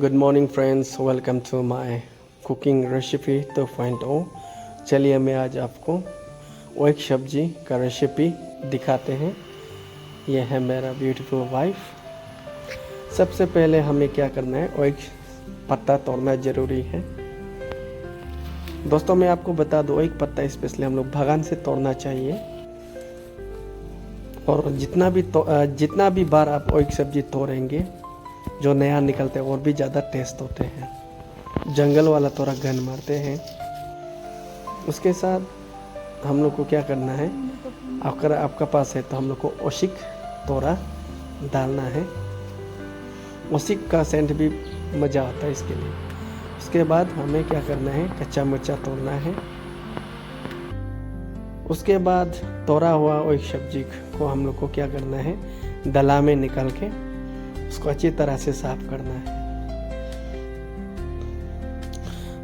Good morning friends, welcome to my cooking recipe 2.0। चलिए मैं आज आपको वो एक सब्जी का रेसिपी दिखाते हैं। यह है मेरा ब्यूटीफुल वाइफ। सबसे पहले हमें क्या करना है, वो एक पत्ता तोड़ना ज़रूरी है। दोस्तों मैं आपको बता दूँ, एक पत्ता स्पेशली हम लोग बागान से तोड़ना चाहिए। और जितना भी बार आप वो एक सब्जी तोड़ेंगे, जो नया निकलते हैं और भी ज़्यादा टेस्ट होते हैं। जंगल वाला थोड़ा गन मारते हैं। उसके साथ हम लोग को क्या करना है, अगर आपका पास है तो हम लोग को ओशिक तोड़ा डालना है। ओशिक का सेंट भी मज़ा आता है इसके लिए। उसके बाद हमें क्या करना है, कच्चा मिर्चा तोड़ना है। उसके बाद तोड़ा हुआ वो एक सब्जी को हम लोग को क्या करना है, डला में निकाल के उसको अच्छी तरह से साफ करना है।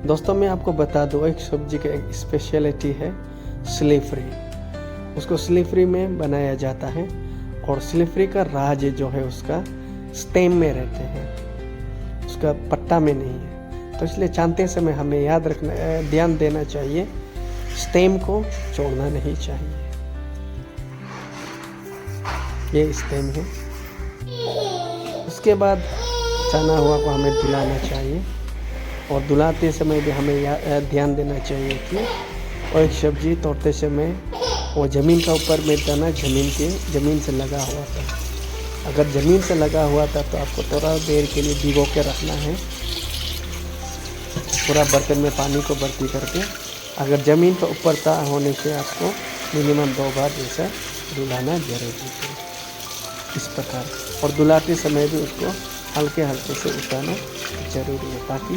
दोस्तों मैं आपको बता दूं, एक सब्जी का एक स्पेशलिटी है स्लिफरी। उसको स्लिफरी में बनाया जाता है और स्लिफरी का राज जो है उसका स्टेम में रहते हैं, उसका पत्ता में नहीं है। तो इसलिए छानते समय हमें याद रखना, ध्यान देना चाहिए, स्टेम को छोड़ना नहीं चाहिए। ये स्टेम है। उसके बाद चना हुआ को हमें धुलाना चाहिए और धुलाते समय भी हमें ध्यान देना चाहिए कि वो एक सब्जी तोड़ते समय वो ज़मीन का ऊपर में था ना, ज़मीन से लगा हुआ था। अगर ज़मीन से लगा हुआ था तो आपको थोड़ा देर के लिए भिगो के रखना है, पूरा बर्तन में पानी को भर्ती करके। अगर ज़मीन का ऊपर था होने से आपको मिनिमम 2 बार जैसा धुलाना जरूरी है, इस प्रकार। और धुलाते समय भी उसको हल्के हल्के से उठाना जरूरी है, ताकि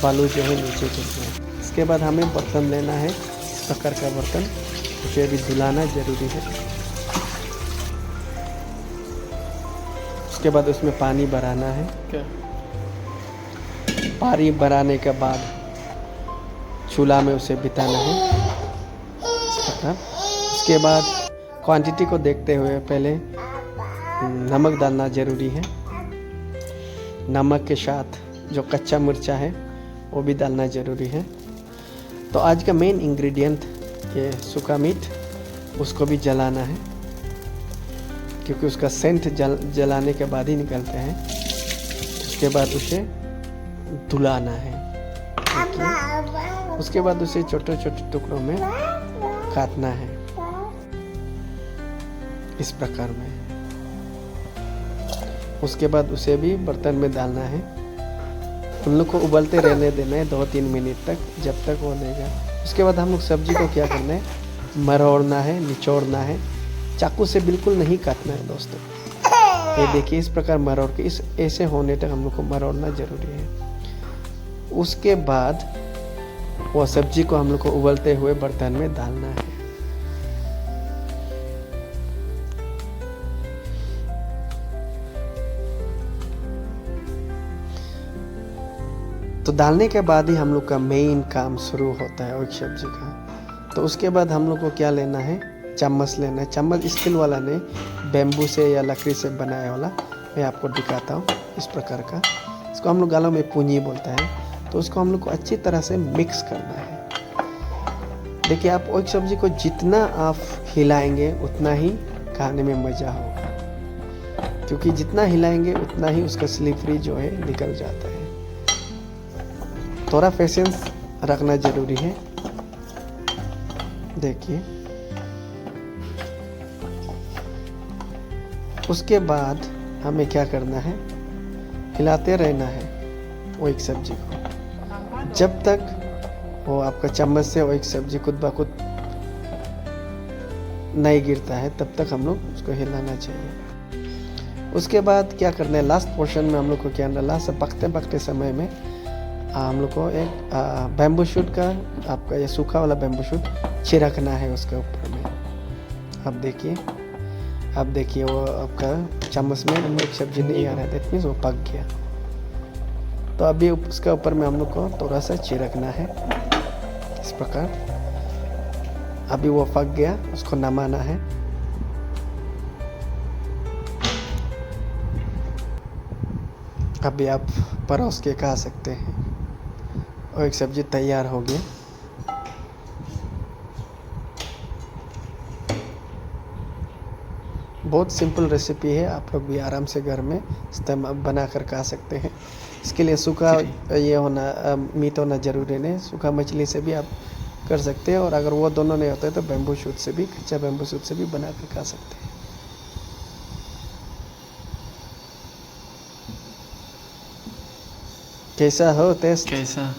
बालू जो है नीचे गिर जाए। इसके बाद हमें बर्तन लेना है, इस प्रकार का बर्तन, उसे भी धुलाना जरूरी है। उसके बाद उसमें पानी भराना है। पानी भराने के बाद चूल्हा में उसे बिताना है, इस प्रकार। उसके बाद क्वांटिटी को देखते हुए पहले नमक डालना ज़रूरी है। नमक के साथ जो कच्चा मिर्चा है वो भी डालना ज़रूरी है। तो आज का मेन इंग्रेडिएंट ये सूखा मीट, उसको भी जलाना है, क्योंकि उसका सेंट जलाने के बाद ही निकलते हैं। उसके बाद उसे धुलाना है। उसके बाद उसे छोटे छोटे टुकड़ों में काटना है, इस प्रकार में। उसके बाद उसे भी बर्तन में डालना है। उन लोग को उबलते रहने देना है 2-3 मिनट तक, जब तक वो नहीं जाए। उसके बाद हम लोग सब्जी को क्या करना है, मरोड़ना है, निचोड़ना है। चाकू से बिल्कुल नहीं काटना है दोस्तों। ये देखिए, इस प्रकार मरोड़ के ऐसे होने तक हम लोग को मरोड़ना जरूरी है। उसके बाद वो सब्जी को हम लोग को उबलते हुए बर्तन में डालना है। तो डालने के बाद ही हम लोग का मेन काम शुरू होता है एक सब्जी का। तो उसके बाद हम लोग को क्या लेना है, चम्मच लेना है। चम्मच स्टील वाला नहीं, बेम्बू से या लकड़ी से बनाया वाला मैं आपको दिखाता हूँ, इस प्रकार का। इसको हम लोग गालों में पूंजी बोलता है। तो उसको हम लोग को अच्छी तरह से मिक्स करना है। देखिए, आप एक सब्जी को जितना आप हिलाएंगे उतना ही खाने में मज़ा होगा, क्योंकि जितना हिलाएंगे उतना ही उसका स्लिपरी जो है निकल जाता है। थोड़ा पेशेंस रखना जरूरी है। देखिए, उसके बाद हमें क्या करना है, हिलाते रहना है वो एक सब्जी को, जब तक वो आपका चम्मच से वो एक सब्जी खुद ब खुद नहीं गिरता है, तब तक हम लोग उसको हिलाना चाहिए। उसके बाद क्या करना है, लास्ट पोर्शन में हम लोग को क्या करना है, लास्ट पकते समय में हम लोग को एक बैम्बू शूट का, आपका ये सूखा वाला बैम्बू शूट छिड़कना है उसके ऊपर में। अब देखिए वो आपका चम्मच में एक सब्जी नहीं आ रहा है, दैट मीन्स वो पक गया। तो अभी उसके ऊपर में हम लोग को थोड़ा सा छिड़कना है, इस प्रकार। अभी वो पक गया, उसको नमाना है। अभी आप परोस के खा सकते हैं। और एक सब्ज़ी तैयार हो गई। बहुत सिंपल रेसिपी है, आप लोग भी आराम से घर में इस्तेमाल बना कर खा सकते हैं। इसके लिए सूखा ये होना मीट होना ज़रूरी नहीं, सूखा मछली से भी आप कर सकते हैं। और अगर वो दोनों नहीं होते तो बैम्बू शूट से भी, कच्चा बैम्बू शूट से भी बना कर खा सकते हैं। कैसा हो टेस्ट? कैसा?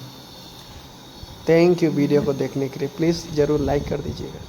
थैंक यू वीडियो को देखने के लिए। प्लीज़ ज़रूर लाइक कर दीजिएगा।